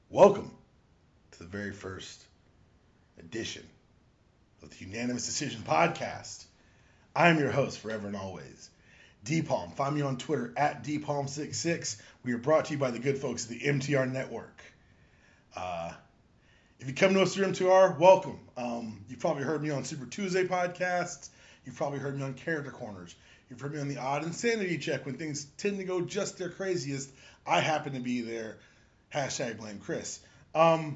Welcome to the very first edition of the Unanimous Decision podcast. I am your host forever and always, DPalm. Find me on Twitter at DPalm66. We are brought to you by the good folks at the MTR Network. If you come to us through MTR, welcome. You've probably heard me on Super Tuesday podcasts. You've probably heard me on Character Corners. You've heard me on the Odd Insanity Check when things tend to go just their craziest. I happen to be there. Hashtag blame Chris. So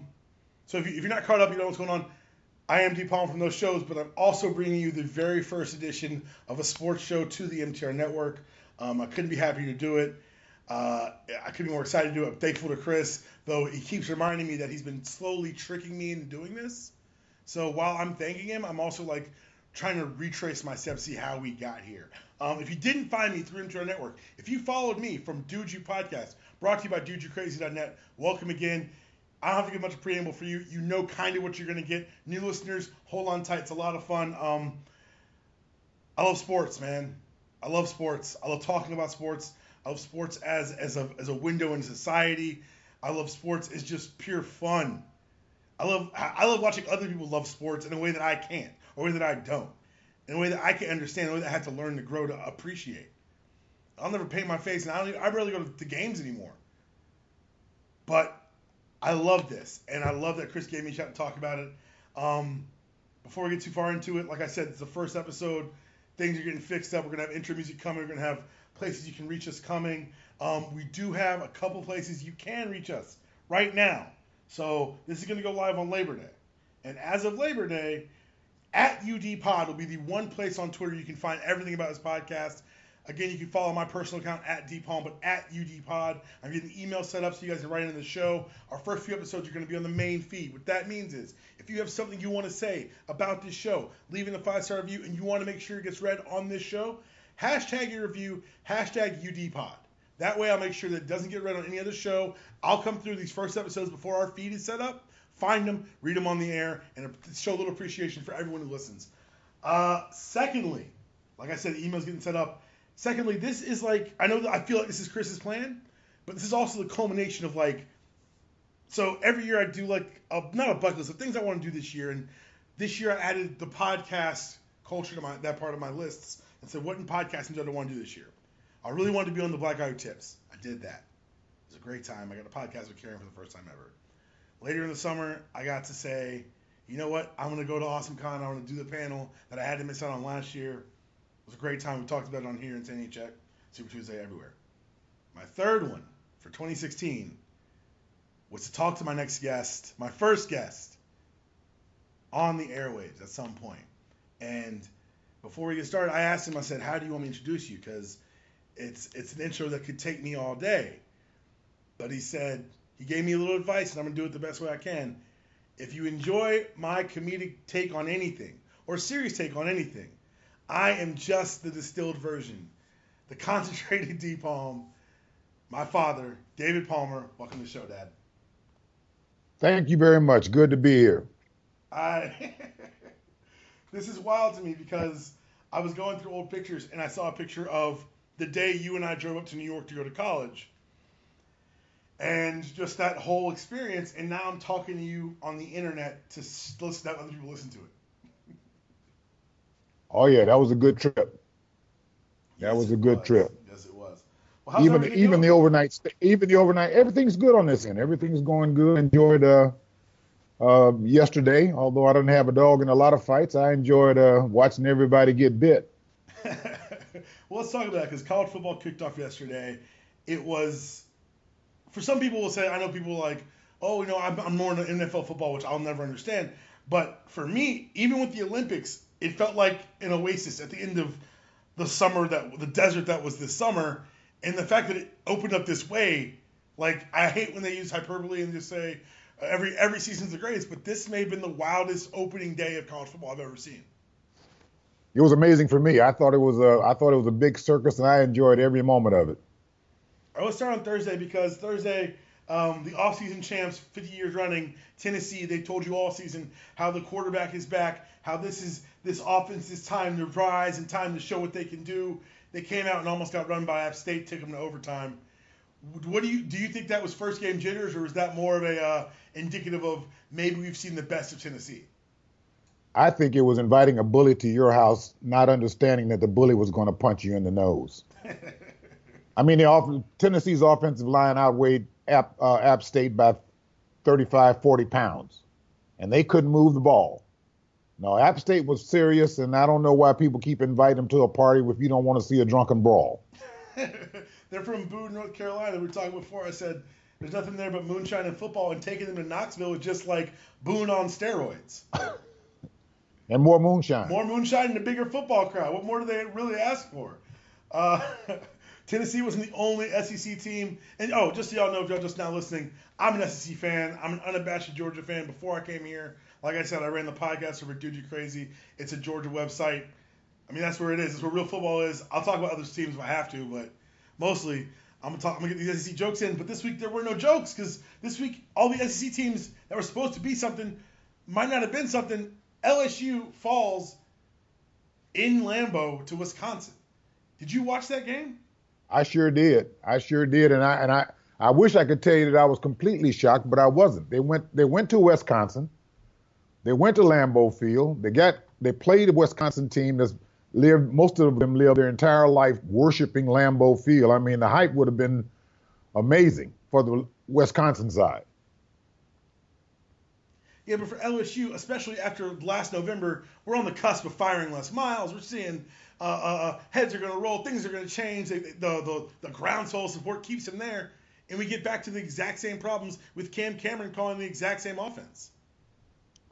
if you're not caught up, you know what's going on. I am DPalm from those shows, but I'm also bringing you the very first edition of a sports show to the MTR Network. I couldn't be happier to do it. I couldn't be more excited to do it. I'm thankful to Chris, though he keeps reminding me that he's been slowly tricking me into doing this. So while I'm thanking him, I'm also trying to retrace my steps, see how we got here. If you didn't find me through MTR Network, if you followed me from Dude You Podcast, brought to you by DudeYouCrazy.net, welcome again. I don't have to give much of a preamble for you. You know kind of what you're going to get. New listeners, hold on tight. It's a lot of fun. I love sports, man. I love sports. I love talking about sports. I love sports as a window into society. I love sports as just pure fun. I love watching other people love sports in a way that I can't, or a way that I don't, in a way that I can understand, in a way that I have to learn to grow to appreciate. I'll never paint my face, and I barely go to games anymore. But I love this, and I love that Chris gave me a shot to talk about it. Before we get too far into it, like I said, it's the first episode. Things are getting fixed up. We're going to have intro music coming. We're going to have places you can reach us coming. We do have a couple places you can reach us right now. So this is going to go live on Labor Day. And as of Labor Day, at UDPod will be the one place on Twitter you can find everything about this podcast. Again, you can follow my personal account at DPalm, but at UDPod. I'm getting the email set up so you guys can write into the show. Our first few episodes are going to be on the main feed. What that means is, if you have something you want to say about this show, leaving a 5-star review, and you want to make sure it gets read on this show, hashtag your review, hashtag UDPod. That way I'll make sure that it doesn't get read on any other show. I'll come through these first episodes before our feed is set up, find them, read them on the air, and show a little appreciation for everyone who listens. Secondly, like I said, the email's getting set up. Secondly, this is I feel like this is Chris's plan, but this is also the culmination of so every year I do not a bucket list of things I want to do this year, and this year I added the podcast culture to that part of my lists and said, what in podcasting do I want to do this year? I really wanted to be on the Black Guy Who Tips. I did that. It was a great time. I got a podcast with Karen for the first time ever. Later in the summer, I got to say, you know what? I'm going to go to AwesomeCon. I'm going to do the panel that I had to miss out on last year. It was a great time. We talked about it on here in Sandy Check, Super Tuesday, everywhere. My third one for 2016 was to talk to my next guest, my first guest, on the airwaves at some point. And before we get started, I asked him, I said, how do you want me to introduce you? Because it's an intro that could take me all day. But he gave me a little advice, and I'm going to do it the best way I can. If you enjoy my comedic take on anything, or serious take on anything, I am just the distilled version, the concentrated DPalm. My father, David Palmer. Welcome to the show, Dad. Thank you very much. Good to be here. This is wild to me because I was going through old pictures and I saw a picture of the day you and I drove up to New York to go to college. And just that whole experience, and now I'm talking to you on the internet to let other people listen to it. Oh yeah, that was a good trip. That was a good trip. Yes, it was. Well, how's even the overnight, everything's good on this end. Everything's going good. Enjoyed yesterday, although I didn't have a dog in a lot of fights. I enjoyed watching everybody get bit. Well, let's talk about that because college football kicked off yesterday. It was, for some people will say, I know people like, oh, I'm more into NFL football, which I'll never understand. But for me, even with the Olympics, it felt like an oasis at the end of the summer, the desert that was this summer. And the fact that it opened up this way, I hate when they use hyperbole and just say every season's the greatest, but this may have been the wildest opening day of college football I've ever seen. It was amazing for me. I thought it was a big circus, and I enjoyed every moment of it. All right, let's start on Thursday because Thursday, the offseason champs, 50 years running, Tennessee, they told you all season how the quarterback is back, how this offense is time to rise and time to show what they can do. They came out and almost got run by App State, took them to overtime. What do you think that was first game jitters, or is that more of a indicative of maybe we've seen the best of Tennessee? I think it was inviting a bully to your house, not understanding that the bully was going to punch you in the nose. I mean, Tennessee's offensive line outweighed App State by 35, 40 pounds, and they couldn't move the ball. No, App State was serious, and I don't know why people keep inviting them to a party if you don't want to see a drunken brawl. They're from Boone, North Carolina. We were talking before. I said there's nothing there but moonshine and football, and taking them to Knoxville was just like Boone on steroids. And more moonshine. More moonshine and a bigger football crowd. What more do they really ask for? Tennessee wasn't the only SEC team. And, just so y'all know, if y'all just now listening, I'm an SEC fan. I'm an unabashed Georgia fan. Before I came here, like I said, I ran the podcast over Dude You Crazy. It's a Georgia website. I mean, that's where it is. It's where real football is. I'll talk about other teams if I have to, but mostly I'm gonna get these SEC jokes in. But this week there were no jokes because this week all the SEC teams that were supposed to be something might not have been something. LSU falls in Lambeau to Wisconsin. Did you watch that game? I sure did, and I wish I could tell you that I was completely shocked, but I wasn't. They went to Wisconsin, they went to Lambeau Field. They played a Wisconsin team that's most of them lived their entire life worshiping Lambeau Field. I mean, the hype would have been amazing for the Wisconsin side. Yeah, but for LSU, especially after last November, we're on the cusp of firing Les Miles. We're seeing heads are going to roll, things are going to change. The groundswell support keeps him there, and we get back to the exact same problems with Cam Cameron calling the exact same offense.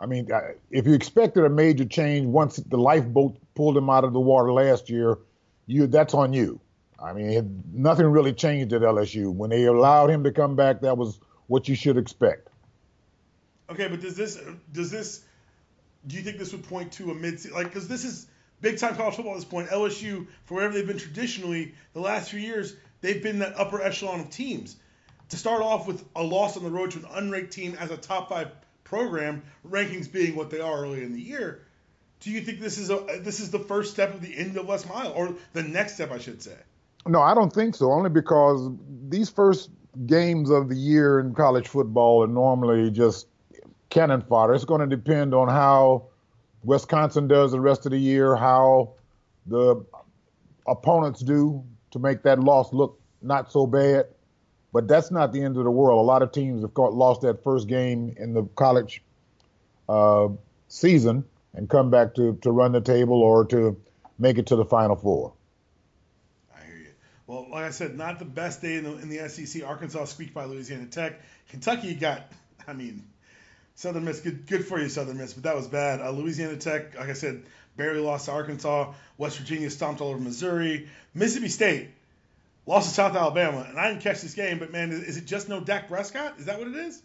I mean, if you expected a major change once the lifeboat pulled him out of the water last year, that's on you. I mean, nothing really changed at LSU. When they allowed him to come back, that was what you should expect. Okay, but do you think this would point to a mid-season? Like, because this is big-time college football at this point. LSU, for wherever they've been traditionally, the last few years, they've been that upper echelon of teams. To start off with a loss on the road to an unranked team as a top 5 program, rankings being what they are early in the year, do you think this is the first step of the end of Les Miles, or the next step, I should say? No, I don't think so, only because these first games of the year in college football are normally just cannon fodder. It's going to depend on how Wisconsin does the rest of the year, how the opponents do to make that loss look not so bad. But that's not the end of the world. A lot of teams have lost that first game in the college season and come back to run the table or to make it to the Final Four. I hear you. Well, like I said, not the best day in the SEC. Arkansas squeaked by Louisiana Tech. Kentucky got, Southern Miss, good for you, Southern Miss, but that was bad. Louisiana Tech, like I said, barely lost to Arkansas. West Virginia stomped all over Missouri. Mississippi State lost to South Alabama. And I didn't catch this game, but, man, is it just no Dak Prescott? Is that what it is?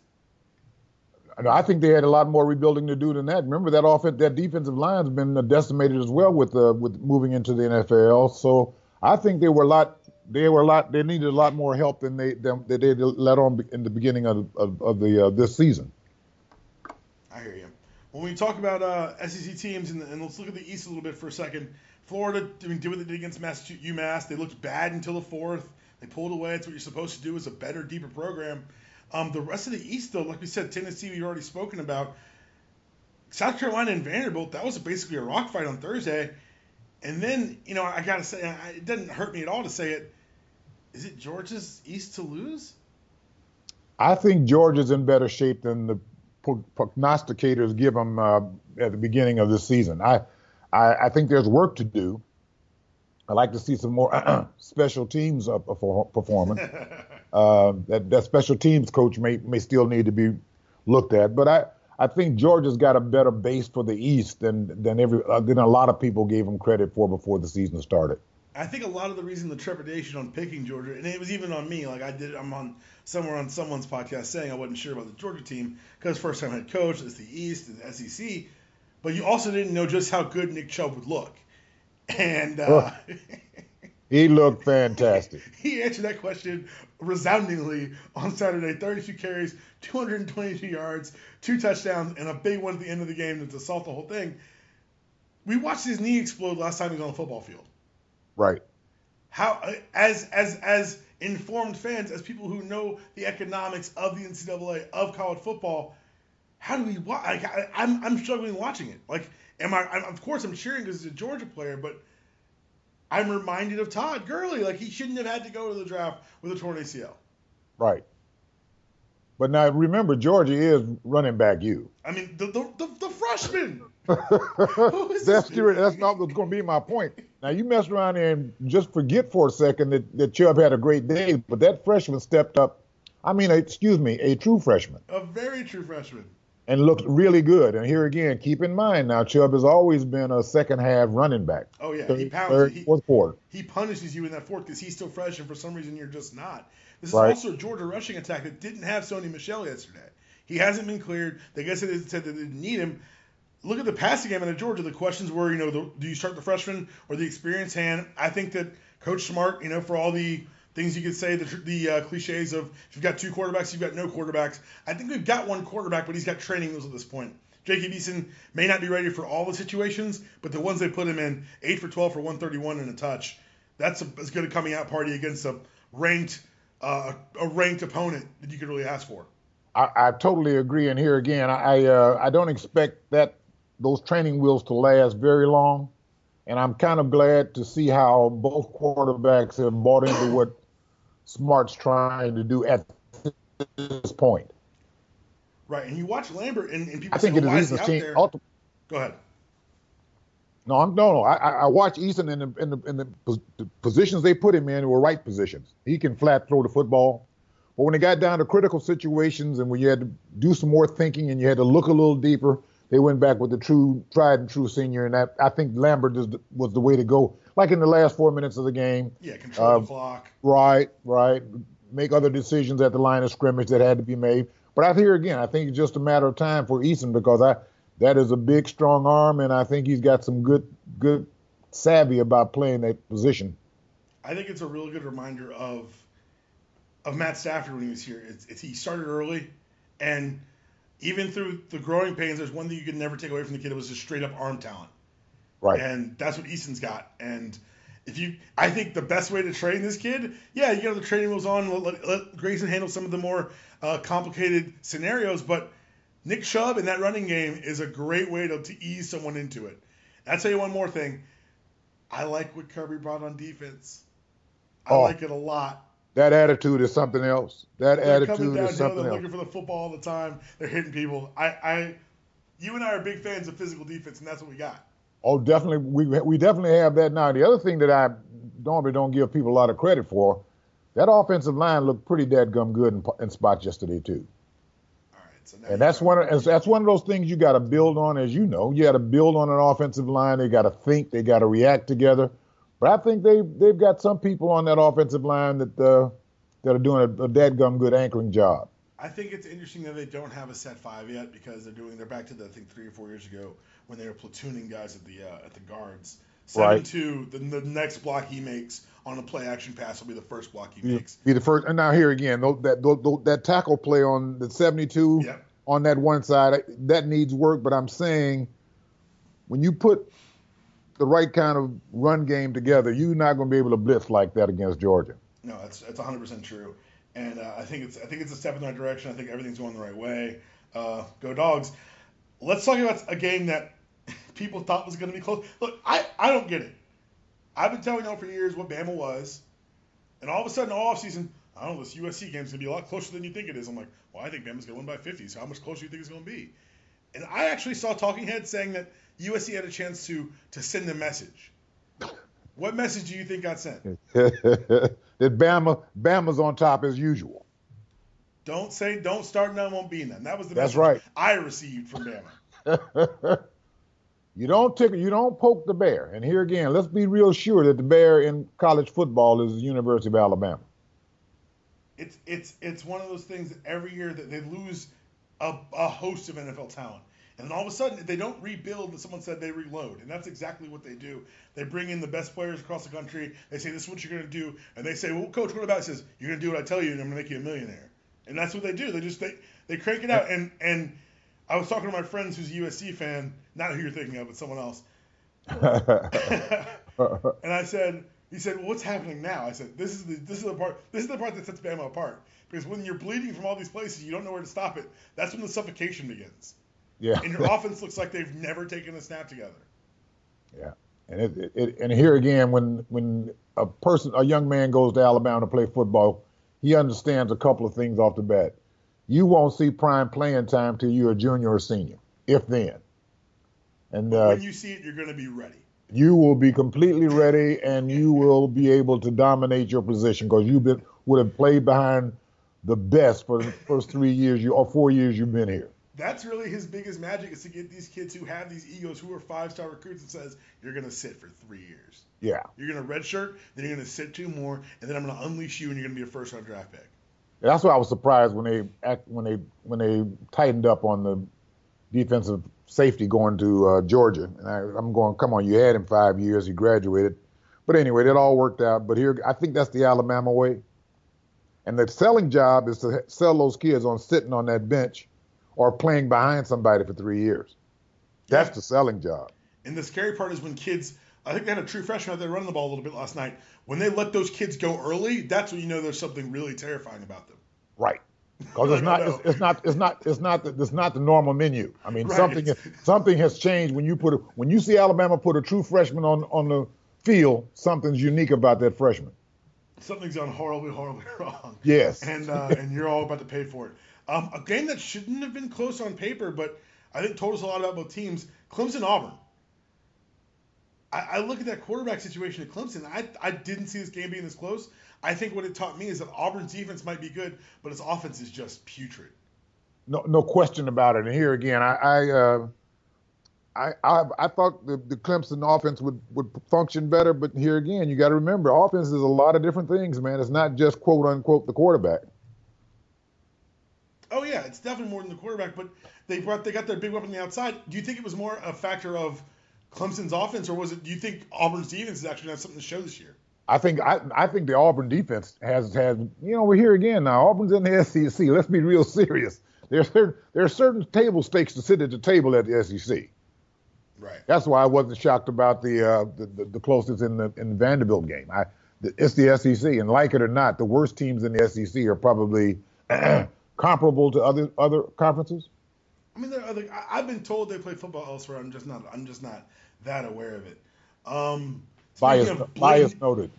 I think they had a lot more rebuilding to do than that. Remember, that defensive line's been decimated as well with moving into the NFL. So I think they needed a lot more help than they let on in the beginning of this season. I hear you. When we talk about SEC teams, and let's look at the East a little bit for a second. Florida, did what they did against UMass. They looked bad until the fourth. They pulled away. That's what you're supposed to do as a better, deeper program. The rest of the East, though, like we said, Tennessee we've already spoken about. South Carolina and Vanderbilt, that was basically a rock fight on Thursday. And then, I got to say, it doesn't hurt me at all to say it. Is it Georgia's East to lose? I think Georgia's in better shape than the prognosticators give them at the beginning of this season. I think there's work to do. I'd like to see some more special teams performance. That special teams coach may still need to be looked at, but I think Georgia's got a better base for the East than a lot of people gave them credit for before the season started. I think a lot of the reason the trepidation on picking Georgia, and it was even on me, like I'm on someone's podcast saying I wasn't sure about the Georgia team because first time head coach, it's the East, it's the SEC, but you also didn't know just how good Nick Chubb would look. And he looked fantastic. He answered that question resoundingly on Saturday. 32 carries, 222 yards, 2 touchdowns, and a big one at the end of the game to solve the whole thing. We watched his knee explode last time he was on the football field. Right. How as informed fans, as people who know the economics of the NCAA, of college football, how do we watch? Like, I'm struggling watching it. Like, of course I'm cheering because he's a Georgia player, but I'm reminded of Todd Gurley. Like, he shouldn't have had to go to the draft with a torn ACL. Right. But now remember, Georgia is running back you. I mean, the freshman. That's not what's going to be my point. Now, you mess around there and just forget for a second that Chubb had a great day, but that freshman stepped up. I mean, a true freshman. A very true freshman. And looked really good. And here again, keep in mind now, Chubb has always been a second-half running back. Oh, yeah. Fourth quarter. He punishes you in that fourth because he's still fresh, and for some reason you're just not. This is right. also a Georgia rushing attack that didn't have Sony Michel yesterday. He hasn't been cleared. They guess they said they didn't need him. Look at the passing game in Georgia. The questions were, do you start the freshman or the experienced hand? I think that Coach Smart, for all the things you could say, the cliches of if you've got two quarterbacks, you've got no quarterbacks. I think we've got one quarterback, but he's got training wheels at this point. Jacob Eason may not be ready for all the situations, but the ones they put him in, 8 for 12 for 131 and a touch, that's as good a coming out party against a ranked opponent that you could really ask for. I totally agree. And here again, I don't expect those training wheels to last very long. And I'm kind of glad to see how both quarterbacks have bought into what Smart's trying to do at this point. Right, and you watch Lambert, and people I think it is Eason's team. Go ahead. No. I watch Eason in the positions they put him in were right positions. He can flat throw the football. But when it got down to critical situations and when you had to do some more thinking and you had to look a little deeper, they went back with the tried and true senior, and I think Lambert was the way to go. Like in the last 4 minutes of the game. Yeah, control the clock. Right. Make other decisions at the line of scrimmage that had to be made. But I think it's just a matter of time for Eason because that is a big, strong arm, and I think he's got some good savvy about playing that position. I think it's a real good reminder of Matt Stafford when he was here. He started early, and even through the growing pains, there's one thing you could never take away from the kid. It was just straight up arm talent. Right. And that's what Eason's got. And I think the best way to train this kid, you got the training wheels on, let Grayson handle some of the more complicated scenarios, but Nick Chubb in that running game is a great way to ease someone into it. And I'll tell you one more thing. I like what Kirby brought on defense. I like it a lot. That attitude is something else. They're looking for the football all the time. They're hitting people. You and I are big fans of physical defense, and that's what we got. Oh, definitely. We definitely have that now. The other thing that I normally don't give people a lot of credit for, that offensive line looked pretty dadgum good in spots yesterday too. All right, so and that's one of those things you got to build on, as you know. You got to build on an offensive line. They got to think. They got to react together. But I think they've got some people on that offensive line that are doing a dadgum good anchoring job. I think it's interesting that they don't have a set five yet because they're back to I think 3 or 4 years ago when they were platooning guys at the guards. 7-2, the next block he makes on a play action pass will be the first block he makes. Be the first. And now here again, that tackle play on the 72 on that one side, that needs work. But I'm saying when you put the right kind of run game together, you're not going to be able to blitz like that against Georgia. No, that's 100% true. And I think it's a step in the right direction. I think everything's going the right way. Go Dogs. Let's talk about a game that people thought was going to be close. Look, I don't get it. I've been telling y'all for years what Bama was. And all of a sudden, all offseason, I don't know, this USC game's going to be a lot closer than you think it is. I'm like, well, I think Bama's going to win by 50. So how much closer do you think it's going to be? And I actually saw talking heads saying that USC had a chance to send a message. What message do you think got sent? That Bama's on top as usual. Don't start none, won't be none. That was the message right. I received from Bama. You don't poke the bear. And here again, let's be real sure that the bear in college football is the University of Alabama. It's one of those things that every year that they lose a host of NFL talent. And then all of a sudden, if they don't rebuild, someone said they reload. And that's exactly what they do. They bring in the best players across the country. They say, this is what you're going to do. And they say, well, Coach, what about it? Says, you're going to do what I tell you, and I'm going to make you a millionaire. And that's what they do. They crank it out. And I was talking to my friends who's a USC fan, not who you're thinking of, but someone else. And I said, He said, well, what's happening now? I said, this is the part that sets Bama apart. Because when you're bleeding from all these places, you don't know where to stop it. That's when the suffocation begins. Yeah. And your offense looks like they've never taken a snap together. Yeah. And here again, when a young man goes to Alabama to play football, he understands a couple of things off the bat. You won't see prime playing time till you're a junior or senior, if then. And when you see it, you're going to be ready. You will be completely ready, and you will be able to dominate your position because would have played behind the best for the first 3 years or 4 years you've been here. That's really his biggest magic, is to get these kids who have these egos, who are 5-star recruits, and says, you're going to sit for 3 years. Yeah. You're going to redshirt, then you're going to sit 2 more, and then I'm going to unleash you, and you're going to be a first-round draft pick. That's why I was surprised when they tightened up on the defensive safety going to Georgia. And I'm going, come on, you had him 5 years, he graduated. But anyway, it all worked out. But here, I think that's the Alabama way. And the selling job is to sell those kids on sitting on that bench or playing behind somebody for 3 years. That's the selling job. And the scary part is when kids, I think they had a true freshman out there running the ball a little bit last night. When they let those kids go early, that's when you know there's something really terrifying about them. Right. Because it's not the normal menu. I mean, right. something has changed when you see Alabama put a true freshman on the field. Something's unique about that freshman. Something's gone horribly, horribly wrong. Yes. And you're all about to pay for it. A game that shouldn't have been close on paper, but I think told us a lot about both teams. Clemson-Auburn. I look at that quarterback situation at Clemson. I didn't see this game being this close. I think what it taught me is that Auburn's defense might be good, but its offense is just putrid. No question about it. And here again, I thought the Clemson offense would function better, but here again, you got to remember, offense is a lot of different things, man. It's not just quote unquote the quarterback. Oh yeah, it's definitely more than the quarterback. But they got their big weapon on the outside. Do you think it was more a factor of Clemson's offense, or do you think Auburn's defense is actually going to have something to show this year? I think the Auburn defense has we're here again now. Auburn's in the SEC. Let's be real serious. There are certain table stakes to sit at the table at the SEC. Right. That's why I wasn't shocked about the closest in the Vanderbilt game. It's the SEC, and like it or not, the worst teams in the SEC are probably comparable to other conferences. I mean, I've been told they play football elsewhere. I'm just not that aware of it. Bias noted.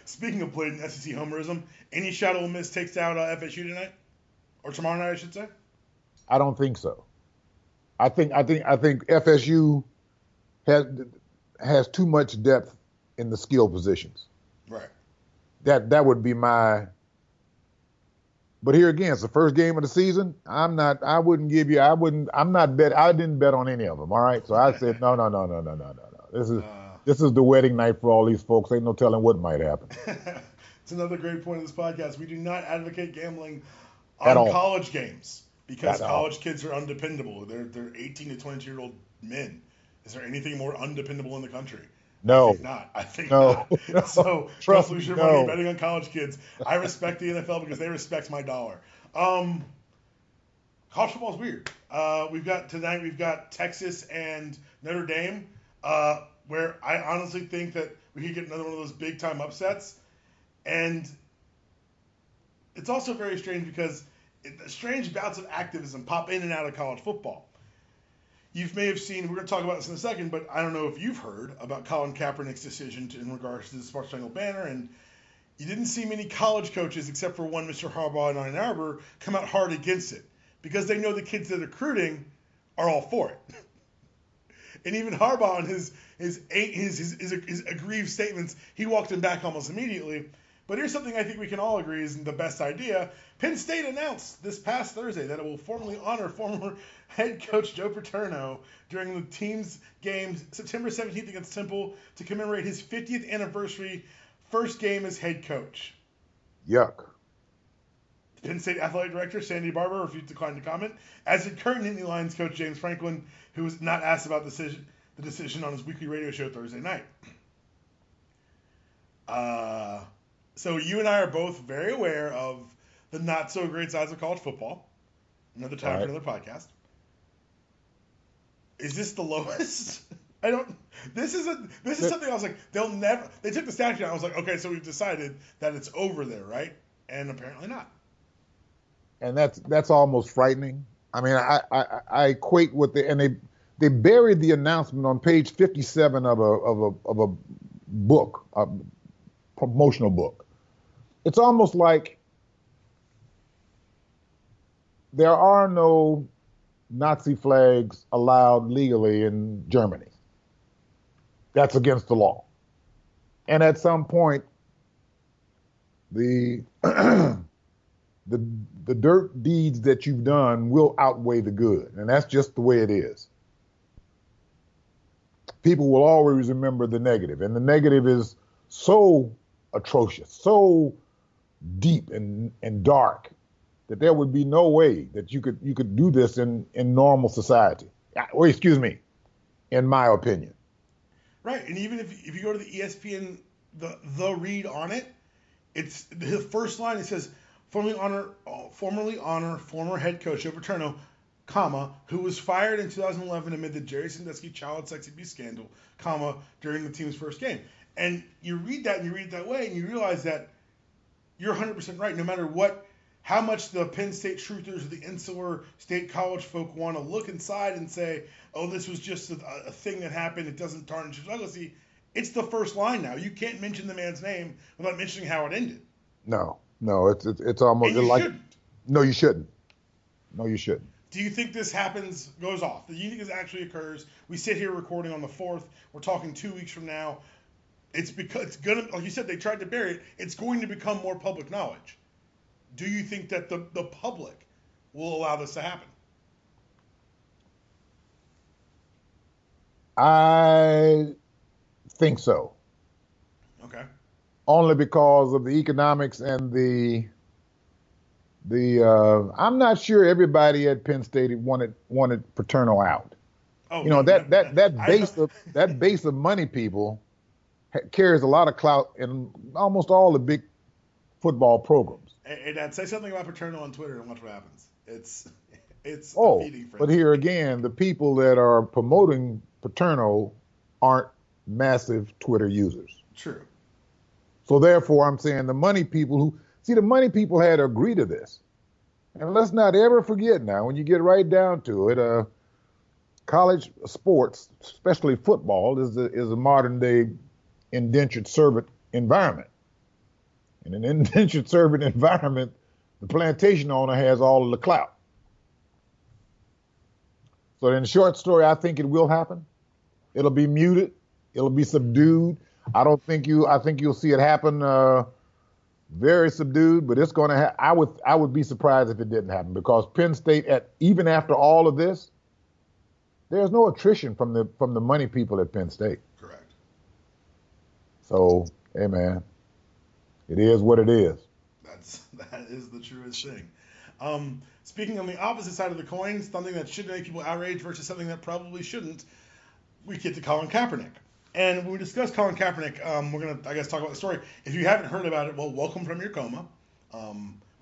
Speaking of blatant SEC homerism, any shot Ole Miss takes out FSU tonight, or tomorrow night, I should say? I don't think so. I think FSU has too much depth in the skill positions. Right. That would be my. But here again, it's the first game of the season. I didn't bet on any of them. All right. So I said, no. This is the wedding night for all these folks. Ain't no telling what might happen. It's another great point of this podcast. We do not advocate gambling on college games because college kids are undependable. They're 18 to 22-year-old men. Is there anything more undependable in the country? No. I think not. So Trust don't lose me, your money betting on college kids. I respect the NFL because they respect my dollar. College football is weird. We've got Texas and Notre Dame, where I honestly think that we could get another one of those big time upsets. And it's also very strange because strange bouts of activism pop in and out of college football. You may have seen, we're going to talk about this in a second, but I don't know if you've heard about Colin Kaepernick's decision in regards to the Star Spangled Banner, and you didn't see many college coaches, except for one, Mr. Harbaugh in Ann Arbor, come out hard against it because they know the kids that are recruiting are all for it. And even Harbaugh in his aggrieved statements, he walked him back almost immediately. But here's something I think we can all agree is the best idea. Penn State announced this past Thursday that it will formally honor former head coach Joe Paterno during the team's games September 17th against Temple to commemorate his 50th anniversary first game as head coach. Yuck. Penn State athletic director Sandy Barber declined to comment, as did current Nittany Lions coach James Franklin, who was not asked about the decision on his weekly radio show Thursday night. So you and I are both very aware of the not so great size of college football. Another time for another podcast. Is this the lowest? I don't. This is something I was like, they'll never. They took the statue down. I was like, okay, so we've decided that it's over there, right? And apparently not. And that's almost frightening. I mean, I equate with they buried the announcement on page 57 of a book, a promotional book. It's almost like there are no Nazi flags allowed legally in Germany. That's against the law. And at some point, the the dirt deeds that you've done will outweigh the good. And that's just the way it is. People will always remember the negative. And the negative is so atrocious, so deep and dark that there would be no way that you could do this in normal society. Or excuse me, in my opinion. Right. And even if you go to the ESPN, the read on it, it's the first line. It says, formerly honor former head coach Joe Paterno, comma, who was fired in 2011 amid the Jerry Sandusky child sex abuse scandal, comma, during the team's first game. And you read that and you read it that way and you realize that you're 100% right. No matter how much the Penn State truthers or the insular state college folk want to look inside and say, oh, this was just a thing that happened. It doesn't tarnish his legacy. It's the first line now. You can't mention the man's name without mentioning how it ended. No, it's almost and you like shouldn't. No, you shouldn't. No, you shouldn't. Do you think this goes off? Do you think this actually occurs? We sit here recording on the 4th. We're talking 2 weeks from now. It's because it's gonna, like you said, they tried to bury it. It's going to become more public knowledge. Do you think that the public will allow this to happen? I think so. Okay. Only because of the economics and I'm not sure everybody at Penn State wanted Paterno out. Oh, you know, that base of money people carries a lot of clout in almost all the big football programs. Hey, Dad, say something about Paterno on Twitter and watch what happens. It's defeating for but here again, the people that are promoting Paterno aren't massive Twitter users. True. So therefore, I'm saying the money people had to agree to this. And let's not ever forget now, when you get right down to it, college sports, especially football, is a modern day indentured servant environment. In an indentured servant environment, the plantation owner has all of the clout. So in the short story, I think it will happen. It'll be muted. It'll be subdued. I think you'll see it happen very subdued, but it's going to I would be surprised if it didn't happen, because Penn State, even after all of this, there's no attrition from the money people at Penn State. Correct. So, hey man, it is what it is. That is the truest thing. Speaking on the opposite side of the coin, something that should make people outraged versus something that probably shouldn't, we get to Colin Kaepernick. And when we discuss Colin Kaepernick, we're going to, I guess, talk about the story. If you haven't heard about it, well, welcome from your coma.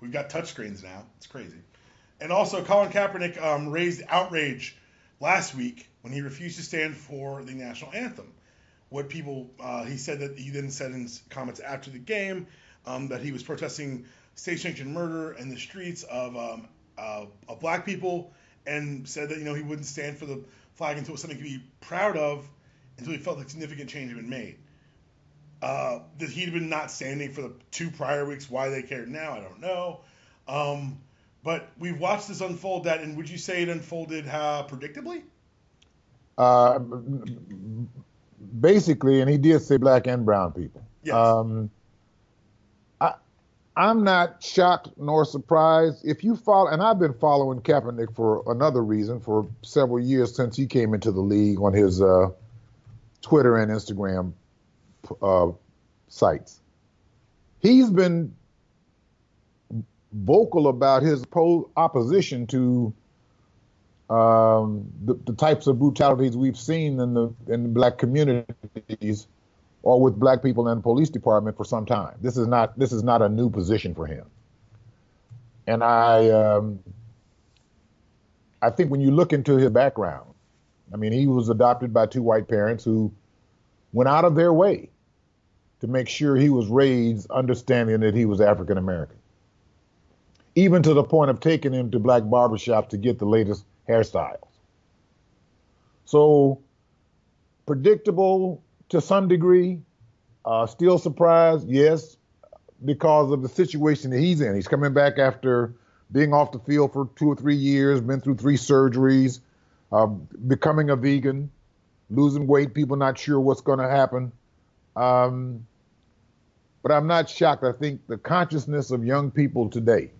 We've got touchscreens now. It's crazy. And also, Colin Kaepernick raised outrage last week when he refused to stand for the national anthem. He said that he then said in his comments after the game that he was protesting state-sanctioned murder in the streets of black people, and said that, he wouldn't stand for the flag until it was something to be proud of, until he felt like significant change had been made. That he'd been not standing for the 2 prior weeks. Why they cared now, I don't know. But we've watched this unfold. That, and would you say it unfolded predictably? Basically, and he did say black and brown people. Yes. I'm not shocked nor surprised. If you follow, and I've been following Kaepernick for another reason for several years since he came into the league on his Twitter and Instagram sites. He's been vocal about his opposition to the types of brutalities we've seen in the black communities or with black people in the police department for some time. This is not a new position for him. And I think when you look into his background, I mean, he was adopted by two white parents who went out of their way to make sure he was raised understanding that he was African American, even to the point of taking him to black barbershops to get the latest hairstyles. So predictable to some degree, still surprised, yes, because of the situation that he's in. He's coming back after being off the field for 2 or 3 years, been through 3 surgeries, becoming a vegan, losing weight, people not sure what's going to happen. But I'm not shocked. I think the consciousness of young people today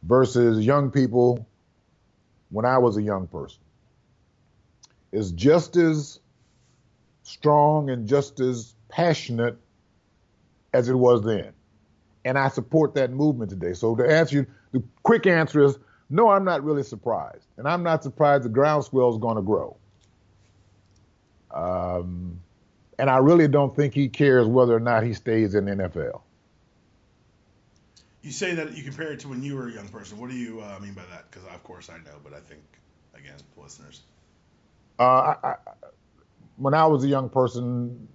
versus young people when I was a young person is just as strong and just as passionate as it was then. And I support that movement today. So to answer you, the quick answer is no, I'm not really surprised. And I'm not surprised the groundswell is going to grow. And I really don't think he cares whether or not he stays in the NFL. You say that you compare it to when you were a young person. What do you mean by that? Because, of course, I know, but I think, again, listeners. When I was a young person,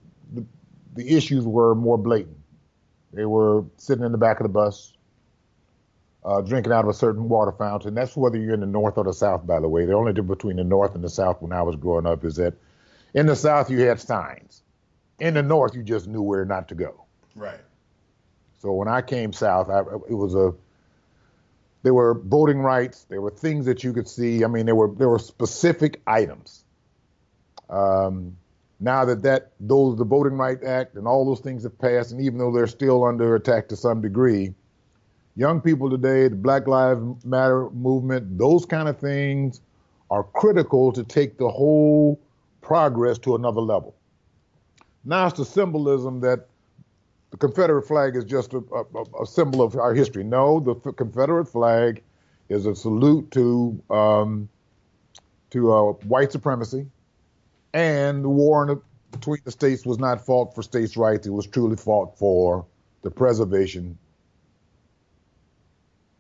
the issues were more blatant. They were sitting in the back of the bus, drinking out of a certain water fountain. That's whether you're in the North or the South, by the way. The only difference between the North and the South when I was growing up is that in the South, you had signs. In the North, you just knew where not to go. Right. So when I came south, there were voting rights. There were things that you could see. I mean, there were specific items. Now that the Voting Rights Act and all those things have passed, and even though they're still under attack to some degree, young people today, the Black Lives Matter movement, those kind of things are critical to take the whole progress to another level. Now it's the symbolism that the Confederate flag is just a symbol of our history. No, the Confederate flag is a salute to white supremacy, and the war between the states was not fought for states' rights. It was truly fought for the preservation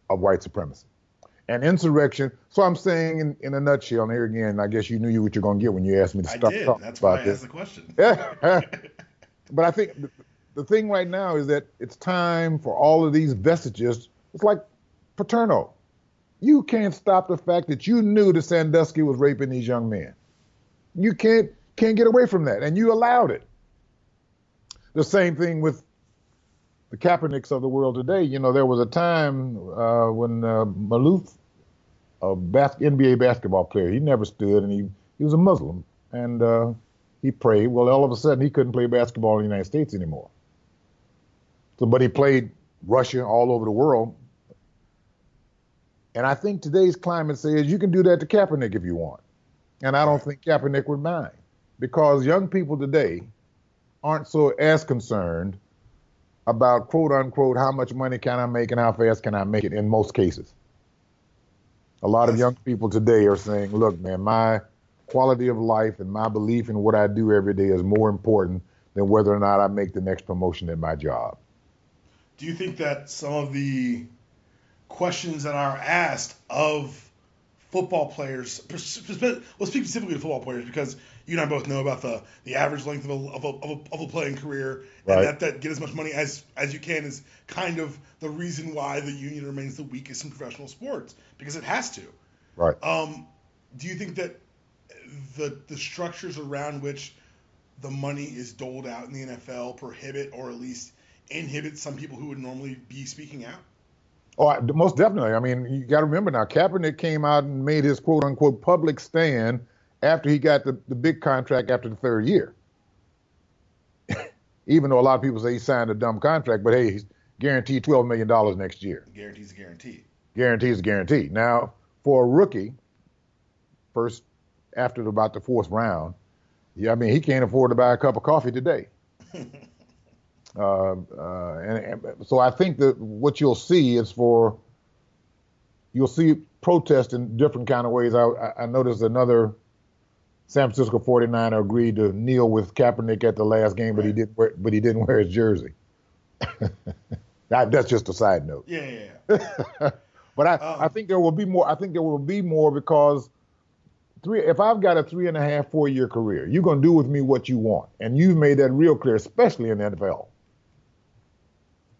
of white supremacy. And insurrection, so I'm saying in a nutshell, and here again, I guess you knew what you're going to get when you asked me to start talking about this. That's why I asked the question. But I think the thing right now is that it's time for all of these vestiges. It's like Paterno. You can't stop the fact that you knew that Sandusky was raping these young men. You can't get away from that, and you allowed it. The same thing with the Kaepernicks of the world today. You know, there was a time when Maloof, a NBA basketball player, he never stood, and he was a Muslim, and he prayed. Well, all of a sudden, he couldn't play basketball in the United States anymore. So, but he played Russia all over the world. And I think today's climate says you can do that to Kaepernick if you want. And I don't think Kaepernick would mind, because young people today aren't so as concerned about, quote unquote, how much money can I make and how fast can I make it in most cases. A lot of young people today are saying, look, man, my quality of life and my belief in what I do every day is more important than whether or not I make the next promotion at my job. Do you think that some of the questions that are asked of football players, we'll speak specifically to football players because you and I both know about the average length of a playing career, and right, that get as much money as you can is kind of the reason why the union remains the weakest in professional sports, because it has to. Right. Do you think that the structures around which the money is doled out in the NFL prohibit or at least inhibit some people who would normally be speaking out? Oh, most definitely. I mean, you got to remember now, Kaepernick came out and made his quote unquote public stand after he got the big contract after the third year. Even though a lot of people say he signed a dumb contract, but hey, he's guaranteed $12 million next year. Guarantee's a guarantee. Guarantee's a guarantee. Now, for a rookie, first after about the fourth round, I mean, he can't afford to buy a cup of coffee today. And so I think that what you'll see is you'll see protest in different kind of ways. I noticed another San Francisco 49er agreed to kneel with Kaepernick at the last game, right, but he didn't wear his jersey. That's just a side note. Yeah. But I think there will be more. I think there will be more because if I've got a 3.5, 4 year career, you're going to do with me what you want. And you've made that real clear, especially in the NFL.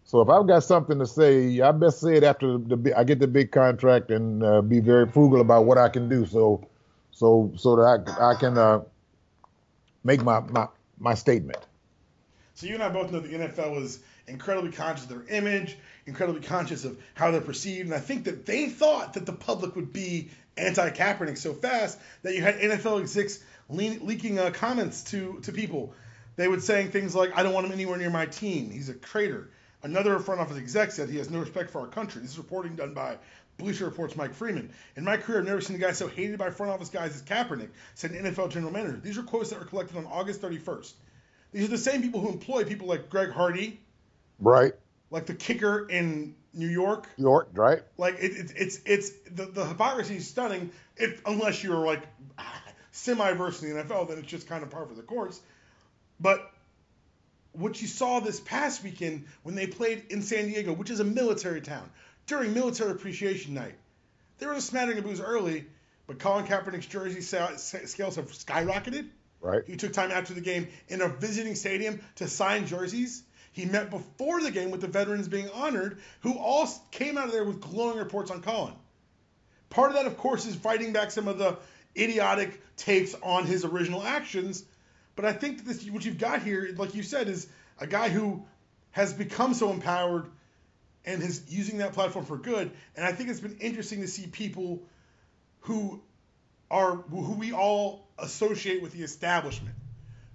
So if I've got something to say, I best say it after I get the big contract and be very frugal about what I can do so that I can make my statement. So you and I both know the NFL is incredibly conscious of their image, incredibly conscious of how they're perceived, and I think that they thought that the public would be anti-Kaepernick so fast that you had NFL execs leaking comments to people. They would saying things like, "I don't want him anywhere near my team. He's a traitor." Another front office exec said he has no respect for our country. This is reporting done by Bleacher Report's Mike Freeman. "In my career, I've never seen a guy so hated by front office guys as Kaepernick," said an NFL general manager. These are quotes that were collected on August 31st. These are the same people who employ people like Greg Hardy, right? Like the kicker in New York. Right? Like it's the hypocrisy is stunning. Unless you're like semi-versed in the NFL, then it's just kind of par for the course. But what you saw this past weekend when they played in San Diego, which is a military town, during Military Appreciation Night, there was a smattering of booze early, but Colin Kaepernick's jersey scales have skyrocketed. Right. He took time after the game in a visiting stadium to sign jerseys. He met before the game with the veterans being honored, who all came out of there with glowing reports on Colin. Part of that, of course, is fighting back some of the idiotic takes on his original actions. But I think that what you've got here, like you said, is a guy who has become so empowered and is using that platform for good. And I think it's been interesting to see people who we all associate with the establishment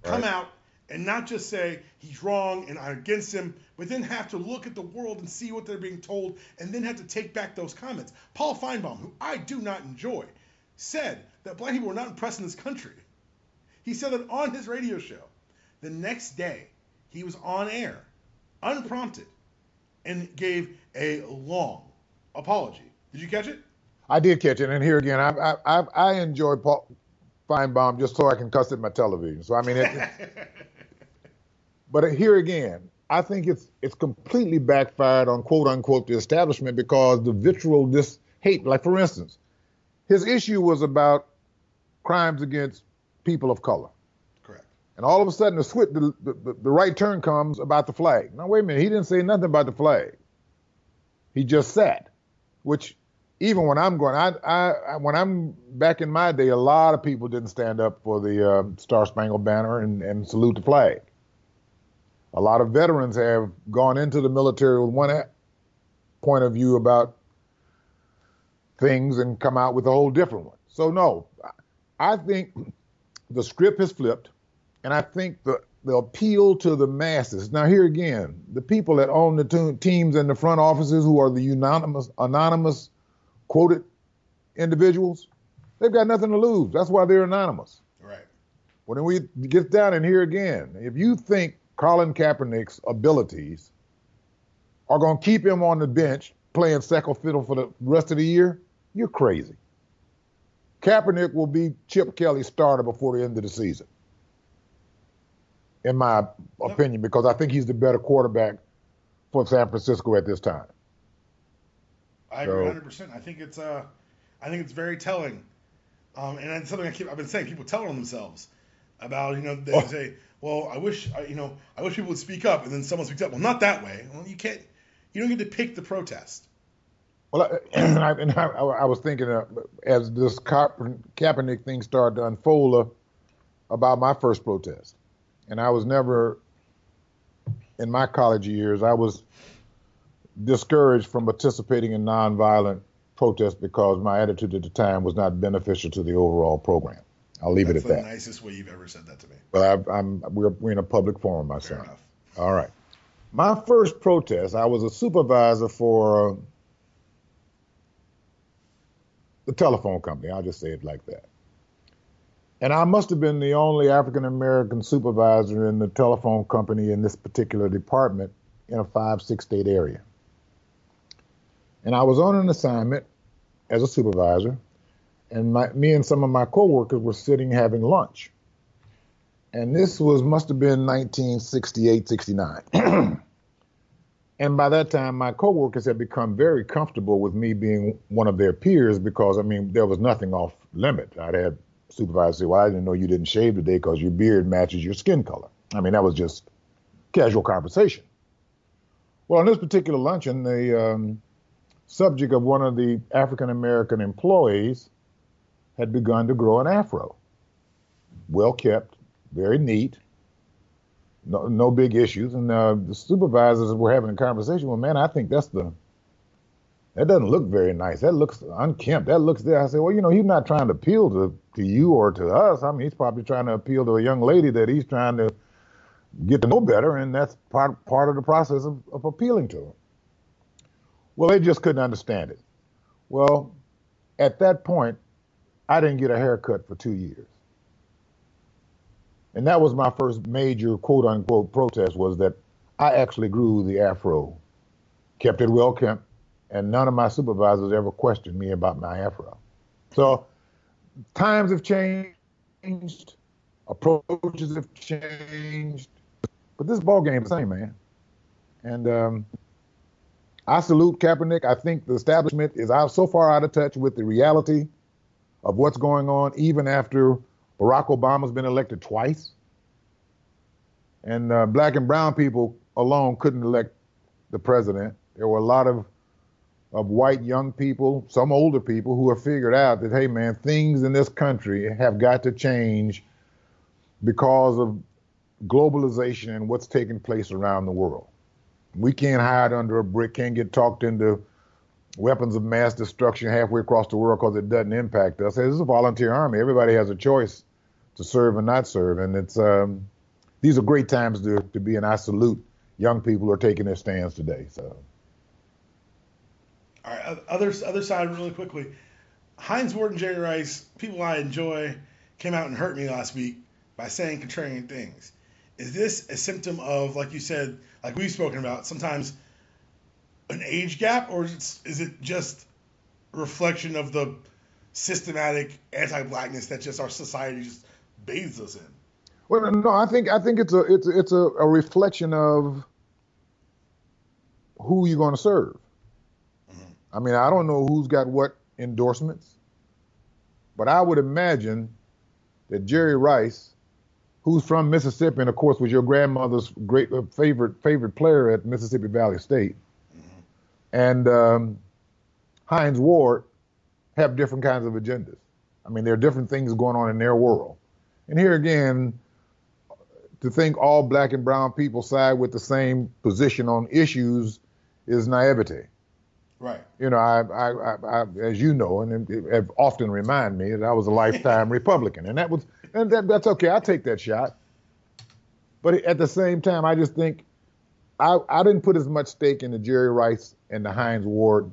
come out and not just say he's wrong and I'm against him, but then have to look at the world and see what they're being told and then have to take back those comments. Paul Feinbaum, who I do not enjoy, said that black people were not impressed in this country. He said that on his radio show. The next day, he was on air, unprompted, and gave a long apology. Did you catch it? I did catch it, and here again, I enjoy Paul Feinbaum just so I can cuss at my television. So I mean, but here again, I think it's completely backfired on quote unquote the establishment because the vitriol, this hate, like for instance, his issue was about crimes against people of color. Correct. And all of a sudden, the right turn comes about the flag. Now wait a minute, he didn't say nothing about the flag. He just sat, which. Even when I'm going, when I'm back in my day, a lot of people didn't stand up for the Star Spangled Banner and salute the flag. A lot of veterans have gone into the military with one point of view about things and come out with a whole different one. So no, I think the script has flipped, and I think the appeal to the masses. Now here again, the people that own the teams in the front offices who are the anonymous quoted individuals, they've got nothing to lose. That's why they're anonymous. Right. When we get down in here again, if you think Colin Kaepernick's abilities are going to keep him on the bench playing second fiddle for the rest of the year, you're crazy. Kaepernick will be Chip Kelly's starter before the end of the season, in my opinion, because I think he's the better quarterback for San Francisco at this time. I agree 100%. I think it's very telling, and it's something I've been saying. People tell on themselves about they say, "Well, I wish people would speak up," and then someone speaks up. Well, not that way. Well, you can't. You don't get to pick the protest. Well, I was thinking as this Kaepernick thing started to unfold about my first protest, and I was never in my college years. I was discouraged from participating in nonviolent protests because my attitude at the time was not beneficial to the overall program. I'll leave it at that. That's the nicest way you've ever said that to me. But we're in a public forum, my son. Fair enough. All right. My first protest, I was a supervisor for the telephone company. I'll just say it like that. And I must have been the only African-American supervisor in the telephone company in this particular department in a 5-6 state area. And I was on an assignment as a supervisor, and me and some of my coworkers were sitting having lunch. And this must have been 1968, 69. And by that time, my coworkers had become very comfortable with me being one of their peers because, there was nothing off limit. I'd had supervisor said, well, I didn't know you didn't shave today because your beard matches your skin color. I mean, that was just casual conversation. Well, on this particular luncheon, the subject of one of the African-American employees had begun to grow an afro. Well kept, very neat, no big issues. And the supervisors were having a conversation. Well, man, I think that doesn't look very nice. That looks unkempt. That looks there. I said, well, he's not trying to appeal to you or to us. I mean, he's probably trying to appeal to a young lady that he's trying to get to know better, and that's part of the process of appealing to them. Well, they just couldn't understand it. Well, at that point, I didn't get a haircut for 2 years. And that was my first major quote-unquote protest, was that I actually grew the afro, kept it well kept, and none of my supervisors ever questioned me about my afro. So times have changed, approaches have changed, but this ball game is the same, man. And I salute Kaepernick. I think the establishment is so far out of touch with the reality of what's going on, even after Barack Obama's been elected twice. And black and brown people alone couldn't elect the president. There were a lot of white young people, some older people, who have figured out that, hey, man, things in this country have got to change because of globalization and what's taking place around the world. We can't hide under a brick, can't get talked into weapons of mass destruction halfway across the world because it doesn't impact us. Hey, this is a volunteer army. Everybody has a choice to serve and not serve. And it's these are great times to be, and I salute young people who are taking their stands today. So. All right, other side really quickly. Hines Ward and Jerry Rice, people I enjoy, came out and hurt me last week by saying contrarian things. Is this a symptom of, like you said, like we've spoken about, sometimes an age gap, or is it just a reflection of the systematic anti-blackness that just our society just bathes us in? Well, no, I think it's a reflection of who you're going to serve. I mean, I don't know who's got what endorsements, but I would imagine that Jerry Rice, who's from Mississippi, and of course was your grandmother's great favorite player at Mississippi Valley State, and Hines Ward have different kinds of agendas. I mean, there are different things going on in their world. And here again, to think all black and brown people side with the same position on issues is naivete. Right. I as you know, and it often remind me that I was a lifetime Republican, and that's okay. I'll take that shot. But at the same time, I just think I didn't put as much stake in the Jerry Rice and the Hines Ward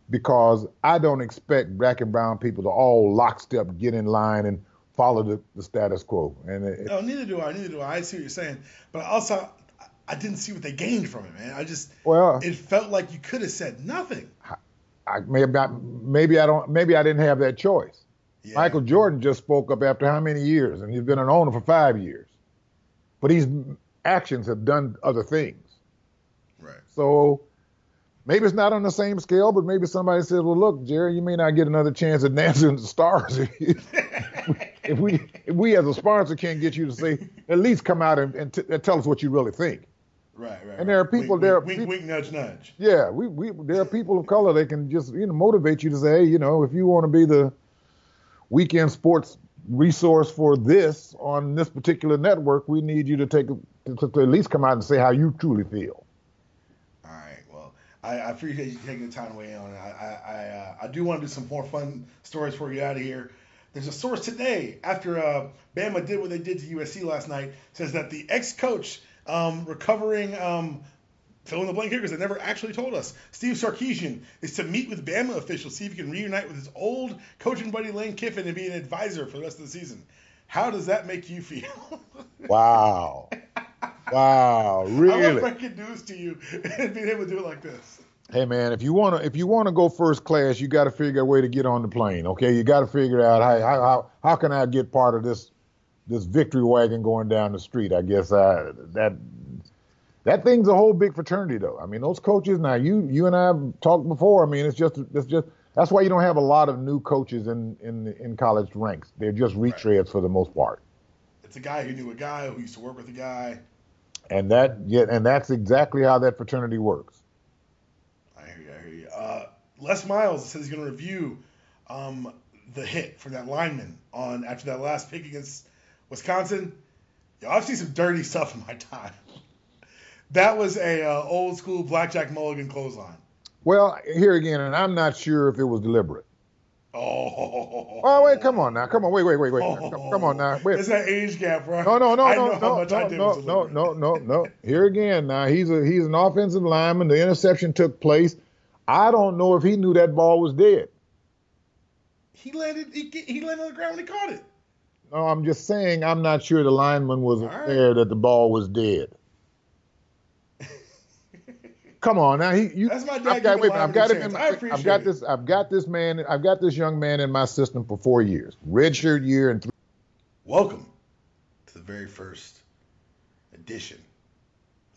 because I don't expect black and brown people to all lockstep get in line and follow the status quo. And no, neither do I. I see what you're saying, but also I didn't see what they gained from it, man. It felt like you could have said nothing. Maybe I didn't have that choice. Yeah. Michael Jordan just spoke up after how many years, and he's been an owner for 5 years, but his actions have done other things. Right. So maybe it's not on the same scale, but maybe somebody says, well, look, Jerry, you may not get another chance at dancing with the stars if we as a sponsor can't get you to say, at least come out and tell us what you really think. Right. And there are people wink, nudge, nudge. Yeah, there are people of color that can just motivate you to say, hey, if you want to be the weekend sports resource for this on this particular network, we need you to at least come out and say how you truly feel. All right. Well, I appreciate you taking the time to weigh in on it. I do want to do some more fun stories before we get out of here. There's a source today after Bama did what they did to USC last night, says that the ex-coach recovering fill in the blank here because they never actually told us. Steve Sarkisian is to meet with Bama officials, see if he can reunite with his old coaching buddy Lane Kiffin and be an advisor for the rest of the season. How does that make you feel? Wow, really? I want breaking news to you and being able to do it like this. Hey man, if you wanna go first class, you got to figure out a way to get on the plane. Okay, you got to figure out how can I get part of this victory wagon going down the street. I guess that thing's a whole big fraternity though. I mean, those coaches. Now you and I have talked before. I mean, it's just That's why you don't have a lot of new coaches in college ranks. They're just Right. retreads for the most part. It's a guy who knew a guy who used to work with a guy. And that's exactly how that fraternity works. I hear you. Les Miles says he's going to review the hit for that lineman on after that last pick against Wisconsin. Yo, I've seen some dirty stuff in my time. That was a old school blackjack mulligan clothesline. Well, here again, and I'm not sure if it was deliberate. Oh, wait, come on now. Come on, wait. Come on now. Wait. It's that age gap, bro. No. I know how much I did was deliberate. No. Here again, now he's an offensive lineman. The interception took place. I don't know if he knew that ball was dead. He landed on the ground when he caught it. No, I'm just saying I'm not sure the lineman was aware that the ball was dead. Come on now. That's my dad. I've got this young man in my system for 4 years. Redshirt year and 3. Welcome to the very first edition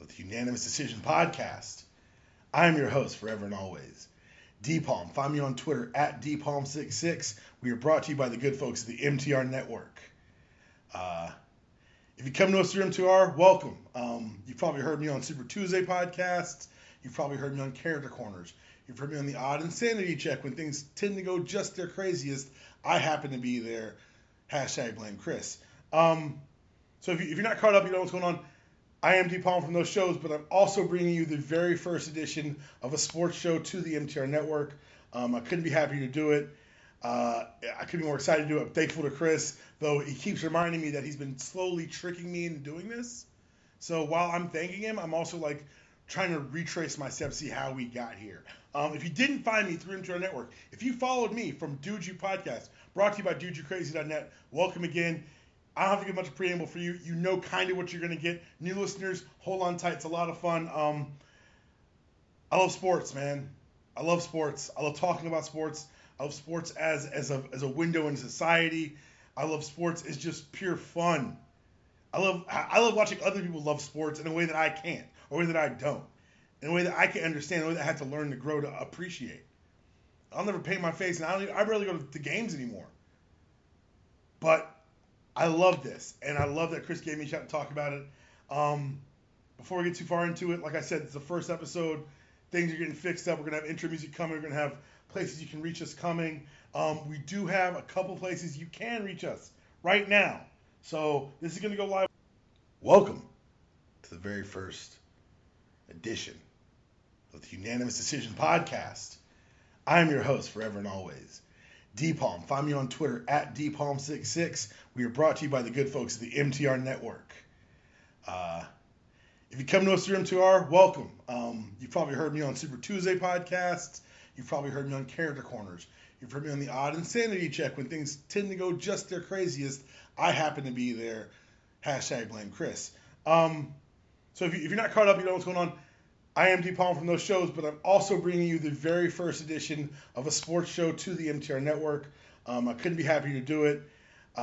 of the Unanimous Decision podcast. I am your host forever and always, DPalm. Find me on Twitter at DPalm66. We are brought to you by the good folks at the MTR Network. If you come to us through MTR, welcome. You've probably heard me on Super Tuesday podcasts. You've probably heard me on Character Corners. You've heard me on the Odd Insanity Check when things tend to go just their craziest. I happen to be there. Hashtag blame Chris. So if you're not caught up, you know what's going on. I am DPalm from those shows, but I'm also bringing you the very first edition of a sports show to the MTR Network. I couldn't be happier to do it. I couldn't be more excited to do it. I'm thankful to Chris, though he keeps reminding me that he's been slowly tricking me into doing this. So while I'm thanking him, I'm also trying to retrace my steps, see how we got here. If you didn't find me through MTR Network, if you followed me from Dude You Podcast, brought to you by DudeYouCrazy.net, welcome again. I don't have to give much of a preamble for you. You know kind of what you're going to get. New listeners, hold on tight. It's a lot of fun. I love sports, man. I love sports. I love talking about sports. I love sports as a window into society. I love sports as just pure fun. I love watching other people love sports in a way that I can't, or a way that I don't, in a way that I can understand, in a way that I have to learn to grow to appreciate. I'll never paint my face, and I barely go to games anymore. But I love this, and I love that Chris gave me a shot to talk about it. Before we get too far into it, like I said, it's the first episode. Things are getting fixed up. We're going to have intro music coming. We're going to have places you can reach us coming. We do have a couple places you can reach us right now. So this is going to go live. Welcome to the very first edition of the Unanimous Decision podcast. I am your host forever and always, DPalm. Find me on Twitter at DPalm66. We are brought to you by the good folks at the MTR Network. If you come to us through MTR, welcome. You've probably heard me on Super Tuesday podcasts. You've probably heard me on Character Corners. You've heard me on the Odd Insanity Check when things tend to go just their craziest. I happen to be there. Hashtag blame Chris. So if you're not caught up, you know what's going on. I am DPalm from those shows, but I'm also bringing you the very first edition of a sports show to the MTR Network. I couldn't be happier to do it.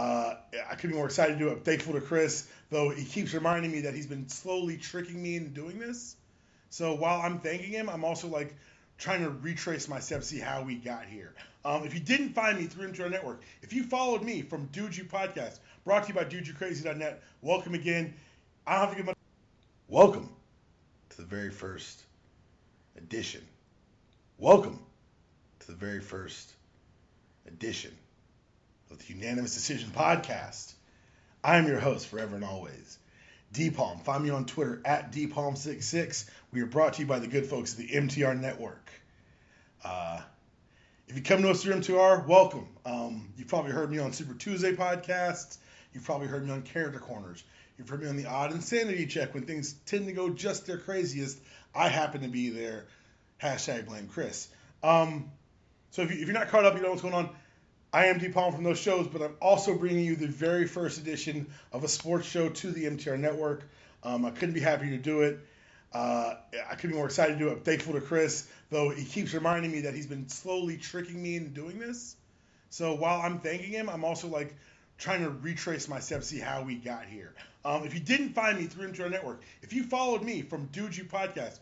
I couldn't be more excited to do it. I'm thankful to Chris, though he keeps reminding me that he's been slowly tricking me into doing this. So while I'm thanking him, I'm also trying to retrace my steps, see how we got here. If you didn't find me through MTR Network, if you followed me from Dude You Podcast, brought to you by DudeYouCrazy.net, welcome again. I don't have to give much. Welcome to the very first edition. Welcome to the very first edition of the Unanimous Decision podcast. I am your host forever and always, DPalm. Find me on Twitter at DPalm66. We are brought to you by the good folks at the MTR Network. If you come to us through MTR, welcome. You've probably heard me on Super Tuesday podcasts. You've probably heard me on Character Corners. You've heard me on the Odd Insanity Check when things tend to go just their craziest. I happen to be there. Hashtag blame Chris. So if you're not caught up, you know what's going on. I am DPalm from those shows, but I'm also bringing you the very first edition of a sports show to the MTR Network. I couldn't be happier to do it. I couldn't be more excited to do it. I'm thankful to Chris, though he keeps reminding me that he's been slowly tricking me into doing this. So while I'm thanking him, I'm also trying to retrace my steps, see how we got here. If you didn't find me through MTR Network, if you followed me from Dude You Podcast,